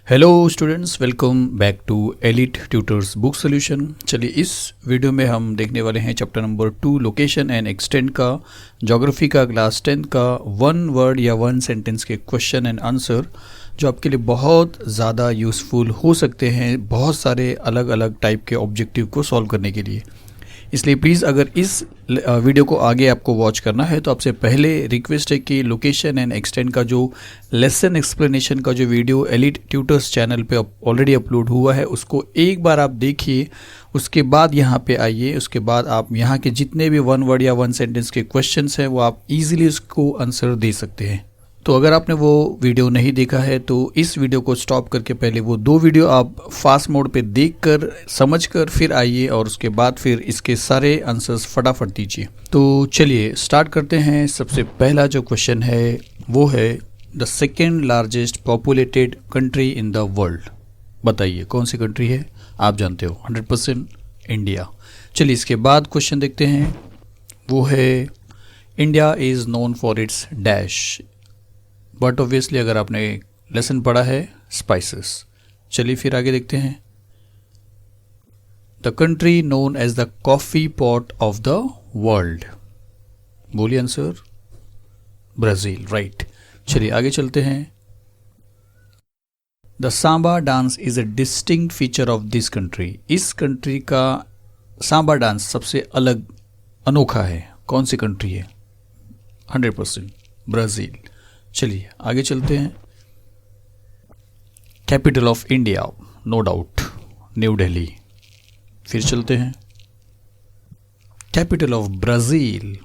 Hello students, welcome back to elite tutors book solution. चलिए इस video में हम देखने वाले हैं chapter number 2 location and extend का, ज्योग्राफी का क्लास 10 का 1 वर्ड या 1 सेंटेंस के क्वेश्चन एंड आंसर, जो आपके लिए बहुत ज़्यादा यूज़फुल हो सकते हैं बहुत सारे अलग अलग टाइप के ऑब्जेक्टिव को सॉल्व करने के लिए। इसलिए प्लीज़ अगर इस वीडियो को आगे आपको वॉच करना है तो आपसे पहले रिक्वेस्ट है कि लोकेशन एंड एक्सटेंड का जो लेसन एक्सप्लेनेशन का जो वीडियो एलिट ट्यूटर्स चैनल पे ऑलरेडी अपलोड हुआ है उसको एक बार आप देखिए, उसके बाद यहाँ पे आइए। उसके बाद आप यहाँ के जितने भी 1 वर्ड या 1 सेंटेंस के क्वेश्चंस हैं वो आप इजीली उसको आंसर दे सकते हैं। तो अगर आपने वो वीडियो नहीं देखा है तो इस वीडियो को स्टॉप करके पहले वो 2 वीडियो आप फास्ट मोड पे देखकर समझकर फिर आइए और उसके बाद फिर इसके सारे आंसर्स फटाफट दीजिए। तो चलिए स्टार्ट करते हैं। सबसे पहला जो क्वेश्चन है वो है the second largest populated country in the world. बताइए कौन सी कंट्री है? आप जानते हो 100% इंडिया। चलिए इसके बाद क्वेश्चन देखते हैं, वो है India is known for its dash. But obviously अगर आपने लेसन पढ़ा है स्पाइसेस। चलिए फिर आगे देखते हैं, the country known as the coffee pot of the world. बोलिए आंसर। Brazil, right. चलिए आगे चलते हैं, the samba dance is a distinct feature of this country. इस कंट्री का सांबा डांस सबसे अलग अनोखा है। कौन सी कंट्री है? 100% ब्राज़ील। चलिए आगे चलते हैं, capital of India no doubt New Delhi. फिर चलते हैं, कैपिटल ऑफ ब्राज़ील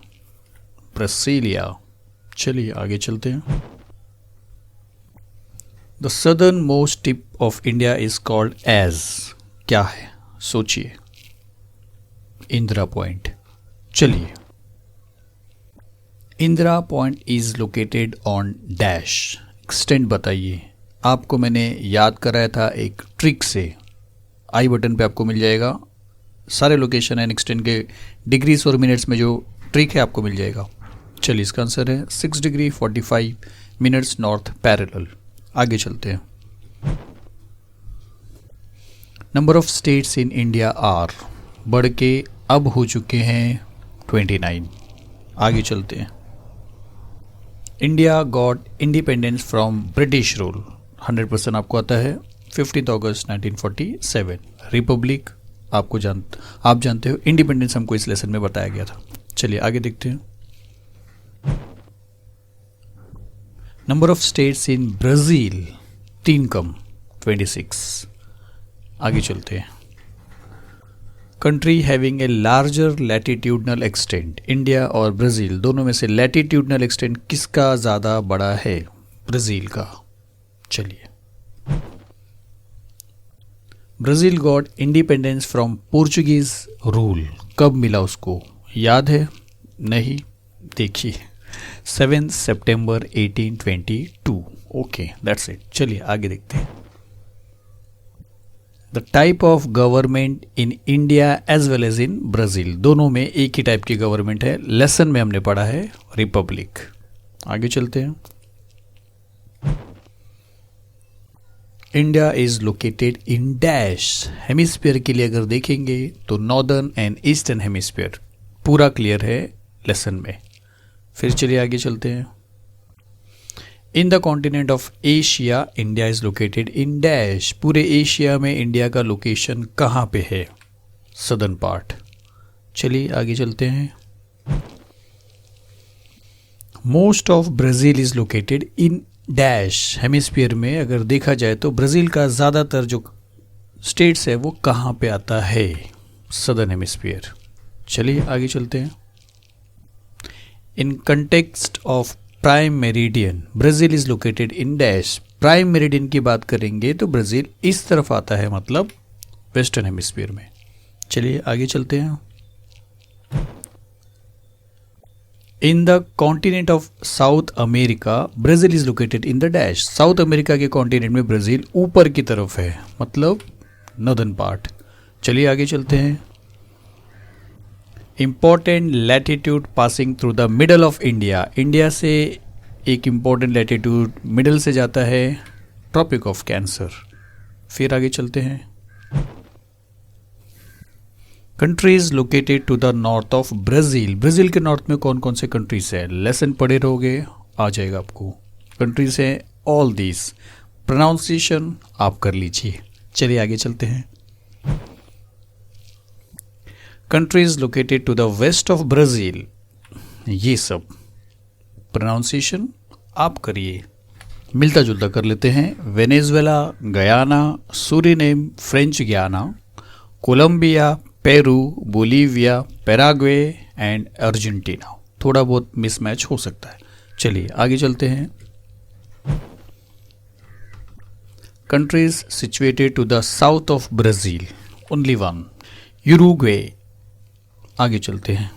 ब्रासीलिया। चलिए आगे चलते हैं, the southernmost tip of India is called as. क्या है? सोचिए। इंदिरा पॉइंट। चलिए, Indira Point is located on dash. Extend बताइए। आपको मैंने याद कराया था एक ट्रिक से, आई बटन पे आपको मिल जाएगा। सारे लोकेशन एंड एक्सटेंड के डिग्रीज और मिनट्स में जो ट्रिक है आपको मिल जाएगा। चलिए इसका आंसर है 6 डिग्री 45 मिनट्स नॉर्थ पैरेलल। आगे चलते हैं, number of states in India are. बढ़ के अब हो चुके हैं 29। आगे चलते हैं, India got independence from British rule. 100% आपको आता है 15 अगस्त 1947। रिपब्लिक आप जानते हो। इंडिपेंडेंस हमको इस लेसन में बताया गया था। चलिए आगे देखते हैं, number of states in Brazil 3 कम 26। आगे चलते हैं, country having a larger latitudinal extent. India और ब्राज़ील दोनों में से लैटिट्यूडनल एक्सटेंट किसका ज़्यादा बड़ा है? ब्राज़ील का। चलिए, Brazil got independence from Portuguese rule. कब मिला उसको? याद है? नहीं? देखिए 7 सितंबर 1822। Okay, that's it. चलिए आगे देखते हैं, the type of government in India as well as in Brazil. दोनों में एक ही टाइप की गवर्नमेंट है। लेसन में हमने पढ़ा है रिपब्लिक। आगे चलते हैं, India is located in dash. Hemisphere के लिए अगर देखेंगे तो नॉर्दर्न एंड ईस्टर्न हेमिस्फीयर पूरा क्लियर है लेसन में। फिर चलिए आगे चलते हैं, in the continent of Asia India is located in dash. पूरे एशिया में इंडिया का लोकेशन कहाँ पे है? Southern part. चलिए आगे चलते हैं, most of Brazil is located in dash. Hemisphere में अगर देखा जाए तो ब्राज़ील का ज़्यादातर जो स्टेट्स है वो कहाँ पे आता है? Southern hemisphere. चलिए आगे चलते हैं, in context of prime meridian Brazil is located in dash. Prime meridian की बात करेंगे तो ब्राज़ील इस तरफ आता है, मतलब वेस्टर्न हेमिस्फीयर में। चलिए आगे चलते हैं, in the continent of south America Brazil is located in the dash. South America के कॉन्टिनेंट में ब्राज़ील ऊपर की तरफ है, मतलब नॉर्दर्न पार्ट। चलिए आगे चलते हैं, important latitude passing through the middle of India. India से एक इम्पॉर्टेंट लैटिट्यूड मिडल से जाता है, ट्रॉपिक ऑफ कैंसर। फिर आगे चलते हैं। Countries located to the north of Brazil, Brazil के नॉर्थ में कौन कौन से कंट्रीज है, लेसन पढ़े रहोगे आ जाएगा आपको। कंट्रीज है ऑल दिस, प्रोनाउंसिएशन आप कर लीजिए। चलिए आगे चलते हैं। Countries located to the west of Brazil, ये सब प्रोनाउंसिएशन आप करिए। मिलता जुलता कर लेते हैं। Venezuela, Guyana, Suriname, French Guiana, Colombia, Peru, Bolivia, Paraguay and Argentina. थोड़ा बहुत मिसमैच हो सकता है। चलिए आगे चलते हैं। Countries situated to the south of Brazil, only one, Uruguay. आगे चलते हैं।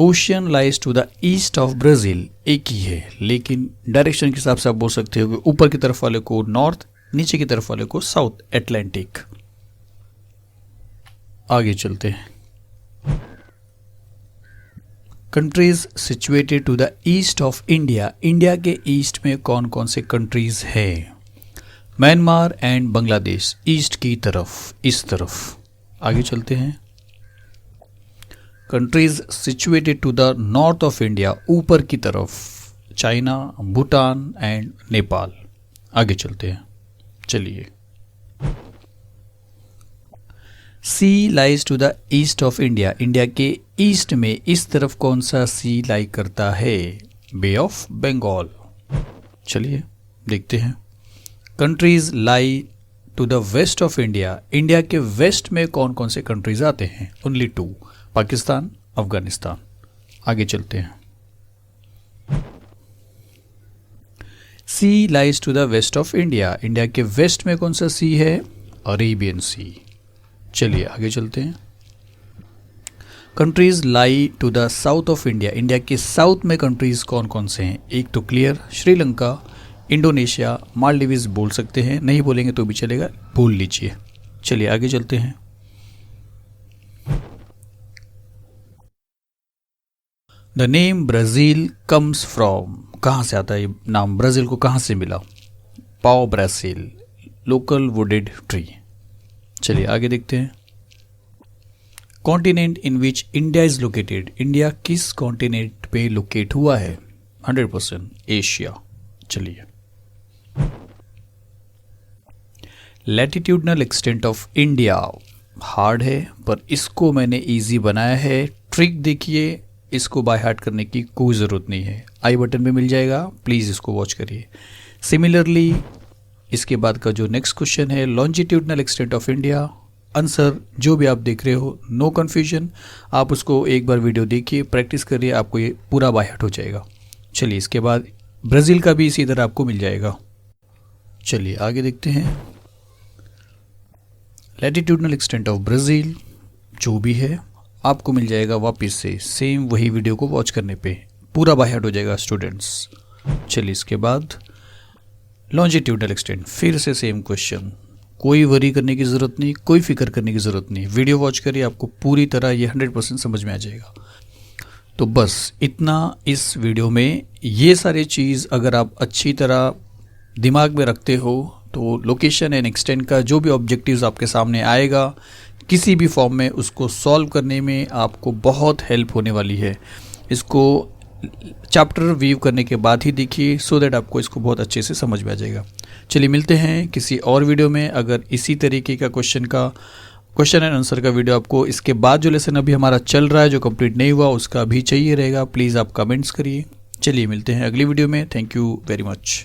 Ocean lies to the east of Brazil, एक ही है, लेकिन डायरेक्शन के हिसाब से आप बोल सकते हो कि ऊपर की तरफ वाले को नॉर्थ, नीचे की तरफ वाले को साउथ अटलांटिक। आगे चलते हैं। Countries situated to the east of India, India के ईस्ट में कौन कौन से कंट्रीज है, म्यांमार एंड बांग्लादेश, ईस्ट की तरफ, इस तरफ। आगे चलते हैं। Countries situated to the north of India, ऊपर की तरफ, चाइना, भूटान एंड नेपाल। आगे चलते हैं। चलिए। Sea lies to the east of India, India के ईस्ट में इस तरफ कौन सा सी लाई करता है, बे ऑफ बंगाल। चलिए देखते हैं। Countries lie to the west of India, India के वेस्ट में कौन कौन से कंट्रीज आते हैं, ओनली 2, पाकिस्तान, अफगानिस्तान। आगे चलते हैं। Sea lies to the west of India, India के वेस्ट में कौन सा सी है, अरेबियन सी। चलिए आगे चलते हैं। Countries lie to the south of India, India के साउथ में कंट्रीज कौन कौन से हैं, एक तो क्लियर, श्रीलंका, इंडोनेशिया, मालदीव्स बोल सकते हैं, नहीं बोलेंगे तो भी चलेगा, बोल लीजिए। चलिए आगे चलते हैं। The name Brazil comes from, कहाँ से आता है ये नाम, ब्राज़ील को कहाँ से मिला, पाओ ब्राज़ील, लोकल वुडेड ट्री। चलिए आगे देखते हैं। Continent in which India is located, India किस कॉन्टिनेंट पे लोकेट हुआ है, 100% एशिया। चलिए। Latitudinal extent of India, hard है पर इसको मैंने इजी बनाया है। ट्रिक देखिए, इसको बाय हार्ट करने की कोई ज़रूरत नहीं है, आई बटन में मिल जाएगा, प्लीज़ इसको वॉच करिए। सिमिलरली इसके बाद का जो नेक्स्ट क्वेश्चन है, longitudinal extent of India, answer जो भी आप देख रहे हो, नो कन्फ्यूजन, आप उसको एक बार वीडियो देखिए, प्रैक्टिस करिए, आपको ये पूरा बाय हार्ट हो जाएगा। चलिए इसके बाद ब्राज़ील का भी इसी तरह आपको मिल जाएगा। चलिए आगे देखते हैं। लैटिट्यूडनल एक्सटेंट ऑफ ब्राज़ील जो भी है आपको मिल जाएगा वापस से, सेम वही वीडियो को वॉच करने पे पूरा बाय हार्ट हो जाएगा स्टूडेंट्स। चलिए इसके बाद लॉन्जिट्यूडनल एक्सटेंट, फिर से सेम क्वेश्चन, कोई वरी करने की ज़रूरत नहीं, कोई फिक्र करने की ज़रूरत नहीं, वीडियो वॉच करिए, आपको पूरी तरह ये 100% समझ में आ जाएगा। तो बस इतना इस वीडियो में, ये सारी चीज़ अगर आप अच्छी तरह दिमाग में रखते हो तो लोकेशन एंड एक्सटेंट का जो भी ऑब्जेक्टिव्स आपके सामने आएगा किसी भी फॉर्म में, उसको सॉल्व करने में आपको बहुत हेल्प होने वाली है। इसको चैप्टर व्यू करने के बाद ही देखिए, सो दैट आपको इसको बहुत अच्छे से समझ में आ जाएगा। चलिए मिलते हैं किसी और वीडियो में। अगर इसी तरीके का क्वेश्चन एंड आंसर का वीडियो आपको इसके बाद जो लेसन अभी हमारा चल रहा है जो कंप्लीट नहीं हुआ उसका भी चाहिए रहेगा, प्लीज़ आप कमेंट्स करिए। चलिए मिलते हैं अगली वीडियो में। Thank you very much.